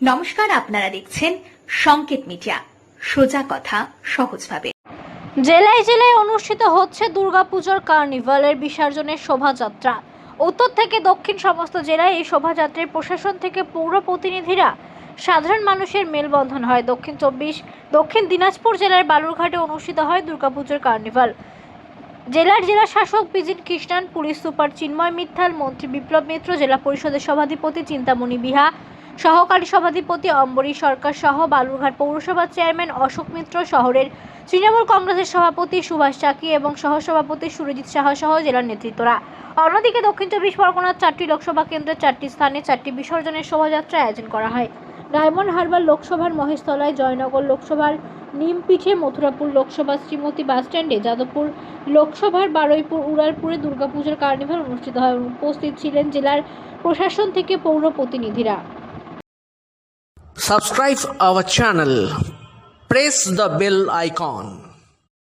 নমস্কার, আপনারা দেখছেন সংকেত মিডিয়া, সোজা কথা সহজভাবে। জেলায় জেলায় অনুষ্ঠিত হচ্ছে দুর্গাপুজোর কার্নিভালের বিসর্জনের শোভাযাত্রা। উত্তর থেকে দক্ষিণ সমস্ত জেলায় এই শোভাযাত্রায় প্রশাসন থেকে পৌর প্রতিনিধিরা সাধারণ মানুষের মেলবন্ধন হয়। দক্ষিণ দিনাজপুর জেলার বালুরঘাটে অনুষ্ঠিত হয় দুর্গাপুজোর কার্নিভাল। জেলা শাসক বিজিন কৃষ্ণন, পুলিশ সুপার চিন্ময় মিত্তাল, মন্ত্রী বিপ্লব মিত্র, জেলা পরিষদের সভাধিপতি চিন্তামণি বিহা, সহকারী সভাধিপতি অম্বরীশ সরকার সহ বালুরঘাট পৌরসভার চেয়ারম্যান অশোক মিত্র, শহরের তৃণমূল কংগ্রেসের সভাপতি সুভাষ চাকি এবং সহসভাপতি সুরজিৎ সাহা সহ জেলার নেতৃত্বরা। অন্যদিকে দক্ষিণ 24 পরগনার 4টি লোকসভা কেন্দ্রের 4টি স্থানে 4টি বিসর্জনের শোভাযাত্রা আয়োজন করা হয়। ডায়মন্ড হারবার লোকসভার মহেশতলায়, জয়নগর লোকসভার নিমপিঠে, মথুরাপুর লোকসভার শ্রীমতী বাসস্ট্যান্ডে, যাদবপুর লোকসভার বারুইপুর উড়ালপুরে দুর্গাপুজোর কার্নিভাল অনুষ্ঠিত হয়। উপস্থিত ছিলেন জেলার প্রশাসন থেকে পৌর প্রতিনিধিরা। Subscribe our channel. Press the bell icon.